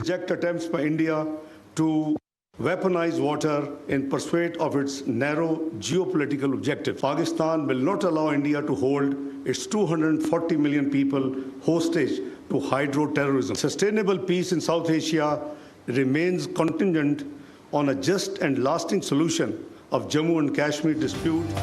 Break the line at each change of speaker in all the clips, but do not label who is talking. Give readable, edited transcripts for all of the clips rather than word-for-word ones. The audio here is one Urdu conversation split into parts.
Reject attempts by India to weaponize water in pursuit of its narrow geopolitical objective. Pakistan will not allow India to hold its 240 million people hostage to hydro-terrorism. Sustainable peace in South Asia remains contingent on a just and lasting solution of Jammu and Kashmir dispute.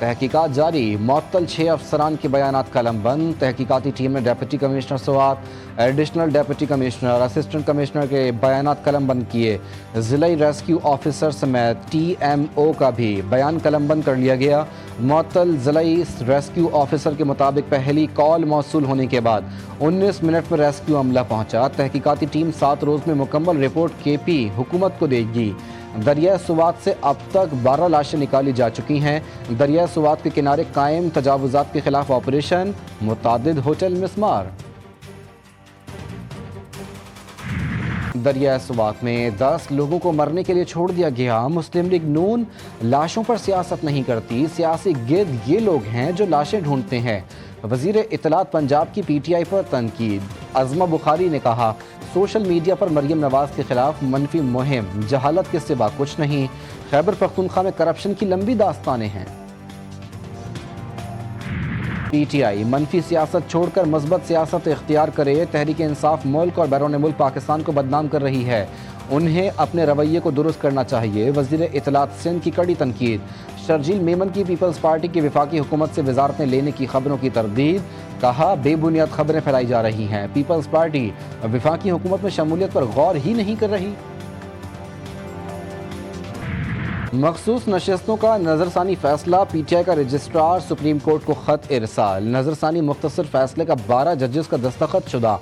تحقیقات جاری، معطل 6 افسران کے بیانات قلم بند۔ تحقیقاتی ٹیم نے deputy commissioner Swat, additional deputy commissioner, assistant commissioner کے بیانات قلم بند کیے۔ ضلعی ریسکیو آفیسر سمیت TMO کا بھی بیان قلم بند کر لیا گیا۔ معطل ضلعی ریسکیو آفیسر کے مطابق پہلی کال موصول ہونے کے بعد 19 منٹ میں ریسکیو عملہ پہنچا۔ تحقیقاتی ٹیم 7 روز میں مکمل رپورٹ KP حکومت کو دے گی۔ دریائے سوات سے اب تک 12 لاشیں نکالی جا چکی ہیں۔ دریائے سوات کے کنارے قائم تجاوزات کے خلاف آپریشن، متعدد ہوٹل مسمار۔ دریائے سوات میں 10 لوگوں کو مرنے کے لیے چھوڑ دیا گیا۔ مسلم لیگ نون لاشوں پر سیاست نہیں کرتی، سیاسی گید یہ لوگ ہیں جو لاشیں ڈھونڈتے ہیں۔ وزیر اطلاعات پنجاب کی PTI پر تنقید۔ عظمہ بخاری نے کہا، سوشل میڈیا پر مریم نواز کے خلاف منفی مہم جہالت کے سوا کچھ نہیں۔ خیبر پختونخوا میں کرپشن کی لمبی داستانیں ہیں۔ PTI منفی سیاست چھوڑ کر مثبت سیاست اختیار کرے۔ تحریک انصاف ملک اور بیرون ملک پاکستان کو بدنام کر رہی ہے، انہیں اپنے رویے کو درست کرنا چاہیے۔ وزیر اطلاعات سندھ کی کڑی تنقید۔ شرجیل میمن کی پیپلز پارٹی کی وفاقی حکومت سے وزارتیں لینے کی خبروں کی تردید، کہا بے بنیاد خبریں پھیلائی جا رہی ہیں۔ پیپلز پارٹی وفاقی حکومت میں شمولیت پر غور ہی نہیں کر رہی۔ مخصوص نشستوں کا نظر ثانی فیصلہ، PTI کا رجسٹرار سپریم کورٹ کو خط ارسال۔ نظر ثانی مختصر فیصلے کا 12 ججز کا دستخط شدہ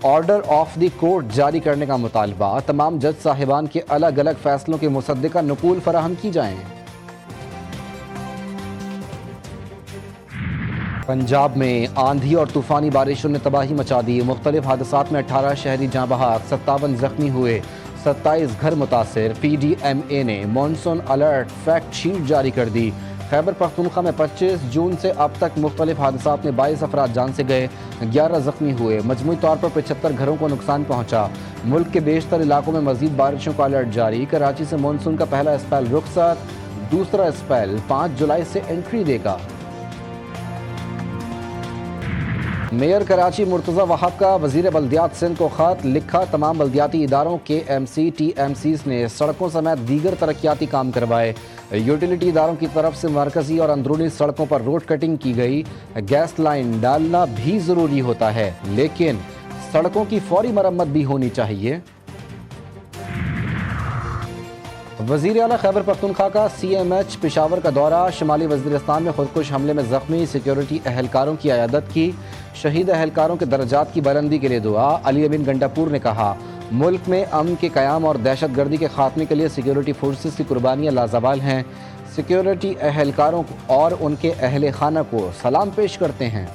آرڈر آف دی کورٹ جاری کرنے کا مطالبہ۔ تمام جج صاحبان کے الگ الگ فیصلوں کے مصدقہ نقول فراہم کی جائیں۔ پنجاب میں آندھی اور طوفانی بارشوں نے تباہی مچا دی۔ مختلف حادثات میں 18 شہری جاں بحق، 57 زخمی ہوئے، 27 گھر متاثر۔ PDMA نے مانسون الرٹ فیکٹ شیٹ جاری کر دی۔ خیبر پختونخوا میں 25 جون سے اب تک مختلف حادثات میں 22 افراد جان سے گئے، 11 زخمی ہوئے، مجموعی طور پر 75 گھروں کو نقصان پہنچا۔ ملک کے بیشتر علاقوں میں مزید بارشوں کا الرٹ جاری۔ کراچی سے مانسون کا پہلا اسپیل رخصت، دوسرا اسپیل 5 جولائی سے انٹری دے گا۔ میئر کراچی مرتضی وہاب کا وزیر بلدیات سندھ کو خط لکھا، تمام بلدیاتی اداروں KMC TMCs نے سڑکوں سمیت دیگر ترقیاتی کام کروائے۔ یوٹیلیٹی اداروں کی طرف سے مرکزی اور اندرونی سڑکوں پر روڈ کٹنگ کی گئی۔ گیس لائن ڈالنا بھی ضروری ہوتا ہے، لیکن سڑکوں کی فوری مرمت بھی ہونی چاہیے۔ وزیر اعلیٰ خیبر پختونخوا کا CMH پشاور کا دورہ۔ شمالی وزیرستان میں خودکش حملے میں زخمی سیکیورٹی اہلکاروں کی عیادت کی۔ شہید اہلکاروں کے درجات کی بلندی کے لیے دعا۔ علی امین گنڈاپور نے کہا، ملک میں امن کے قیام اور دہشت گردی کے خاتمے کے لیے سیکیورٹی فورسز کی قربانیاں لازوال ہیں۔ سیکیورٹی اہلکاروں اور ان کے اہل خانہ کو سلام پیش کرتے ہیں۔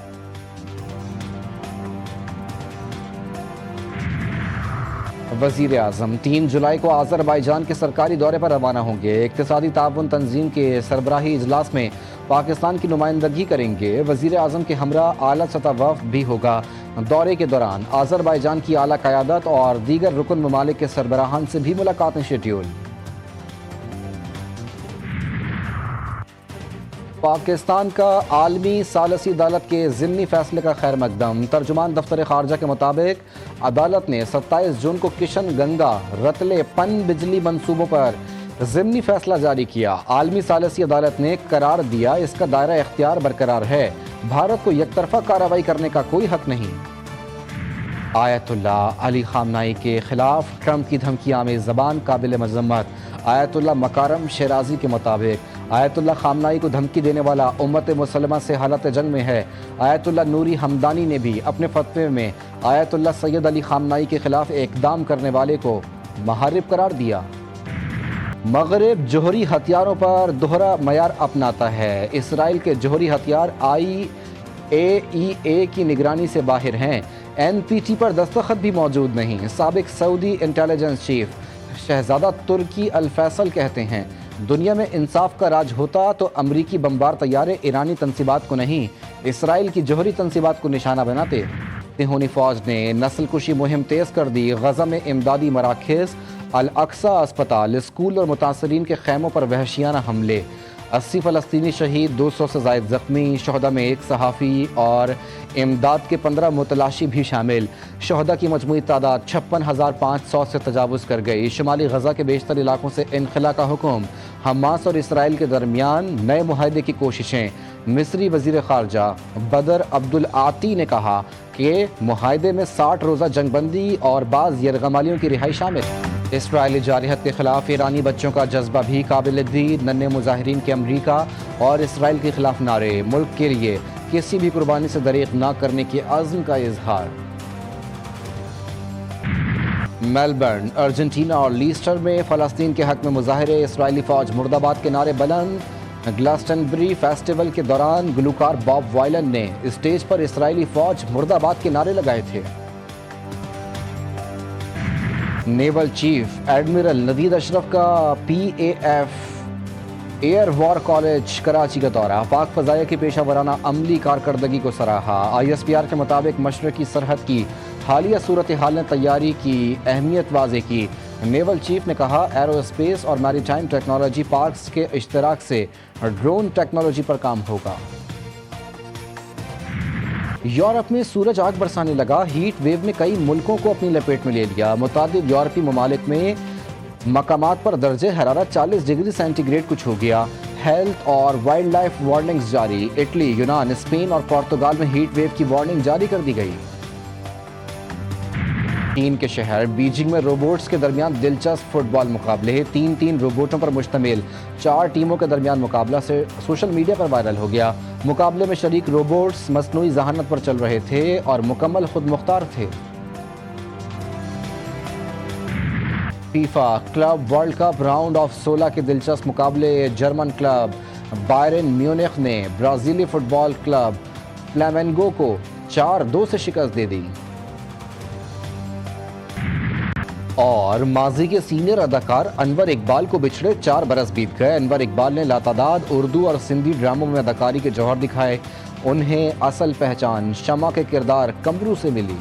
وزیر اعظم 3 جولائی کو آذربائیجان کے سرکاری دورے پر روانہ ہوں گے۔ اقتصادی تعاون تنظیم کے سربراہی اجلاس میں پاکستان کی نمائندگی کریں گے۔ وزیر اعظم کے ہمراہ اعلیٰ سطح وفد بھی ہوگا۔ دورے کے دوران آذربائیجان کی اعلیٰ قیادت اور دیگر رکن ممالک کے سربراہان سے بھی ملاقاتیں شیڈول۔ پاکستان کا عالمی ثالثی عدالت کے ضمنی فیصلے کا خیر مقدم۔ ترجمان دفتر خارجہ کے مطابق عدالت نے 27 جون کو کشن گنگا رتلے پن بجلی منصوبوں پر ضمنی فیصلہ جاری کیا۔ عالمی ثالثی عدالت نے قرار دیا، اس کا دائرہ اختیار برقرار ہے، بھارت کو یک طرفہ کارروائی کرنے کا کوئی حق نہیں۔ آیت اللہ علی خامنائی کے خلاف ٹرمپ کی دھمکی آمیز زبان قابل مذمت۔ آیت اللہ مکارم شیرازی کے مطابق آیت اللہ خامنائی کو دھمکی دینے والا امت مسلمہ سے حالت جنگ میں ہے۔ آیت اللہ نوری حمدانی نے بھی اپنے فتوے میں آیت اللہ سید علی خامنائی کے خلاف اقدام کرنے والے کو محارب قرار دیا۔ مغرب جوہری ہتھیاروں پر دوہرا معیار اپناتا ہے۔ اسرائیل کے جوہری ہتھیار IAEA کی نگرانی سے باہر ہیں۔ NPT پر دستخط بھی موجود نہیں۔ سابق سعودی انٹیلیجنس چیف شہزادہ ترکی الفیصل کہتے ہیں، دنیا میں انصاف کا راج ہوتا تو امریکی بمبار طیارے ایرانی تنصیبات کو نہیں، اسرائیل کی جوہری تنصیبات کو نشانہ بناتے۔ صہیونی فوج نے نسل کشی مہم تیز کر دی۔ غزہ میں امدادی مراکز، الاقصی اسپتال، اسکول اور متاثرین کے خیموں پر وحشیانہ حملے۔ 80 فلسطینی شہید، 200 سے زائد زخمی، شہداء میں 1 صحافی اور امداد کے 15 متلاشی بھی شامل۔ شہداء کی مجموعی تعداد 56,500 سے تجاوز کر گئی۔ شمالی غزہ کے بیشتر علاقوں سے انخلا کا حکم۔ حماس اور اسرائیل کے درمیان نئے معاہدے کی کوششیں۔ مصری وزیر خارجہ بدر عبدالعاطی نے کہا کہ معاہدے میں 60 روزہ جنگ بندی اور بعض یرغمالیوں کی رہائی شامل۔ اسرائیلی جارحیت کے خلاف ایرانی بچوں کا جذبہ بھی قابل دید، ننھے مظاہرین کے امریکہ اور اسرائیل کے خلاف نعرے، ملک کے لیے کسی بھی قربانی سے دریغ نہ کرنے کے عزم کا اظہار۔ میلبرن، ارجنٹینا اور لیسٹر میں فلسطین کے حق میں مظاہرے، اسرائیلی فوج مرد آباد کے نعرے بلند۔ گلاسٹنبری فیسٹیول کے دوران گلوکار باب وائلن نے اسٹیج پر اسرائیلی فوج مرد آباد کے نعرے لگائے تھے۔ نیول چیف ایڈمرل نوید اشرف کا PAF air war college Karachi کا دورہ، پاک فضائیہ کی پیشہ ورانہ عملی کارکردگی کو سراہا۔ ISPR کے مطابق مشرقی سرحد کی حالیہ صورتحال نے تیاری کی اہمیت واضح کی۔ نیول چیف نے کہا ایرو اسپیس اور میری ٹائم ٹیکنالوجی پارکس کے اشتراک سے ڈرون ٹیکنالوجی پر کام ہوگا۔ یورپ میں سورج آگ برسانے لگا، ہیٹ ویو نے کئی ملکوں کو اپنی لپیٹ میں لے لیا۔ متعدد یورپی ممالک میں مقامات پر درجہ حرارت 40 ڈگری سینٹی گریڈ کو چھو گیا۔ ہیلتھ اور وائلڈ لائف وارننگز جاری، اٹلی، یونان، اسپین اور پرتگال میں ہیٹ ویو کی وارننگ جاری کر دی گئی۔ چین کے شہر بیجنگ میں روبوٹس کے درمیان دلچسپ فٹ بال مقابلے، 3 روبوٹوں پر مشتمل 4 ٹیموں کے درمیان مقابلہ سے سوشل میڈیا پر وائرل ہو گیا۔ مقابلے میں شریک روبوٹس مصنوعی ذہانت پر چل رہے تھے اور مکمل خود مختار تھے۔ FIFA club world cup round of 16 کے دلچسپ مقابلے، جرمن کلب بائرن میونخ نے برازیلی فٹ بال کلب فلیمنگو کو 4-2 سے شکست دے دی۔ اور ماضی کے سینئر اداکار انور اقبال کو بچھڑے 4 برس بیت گئے۔ انور اقبال نے لاتعداد اردو اور سندھی ڈراموں میں اداکاری کے جوہر دکھائے، انہیں اصل پہچان شمع کے کردار کمرو سے ملی۔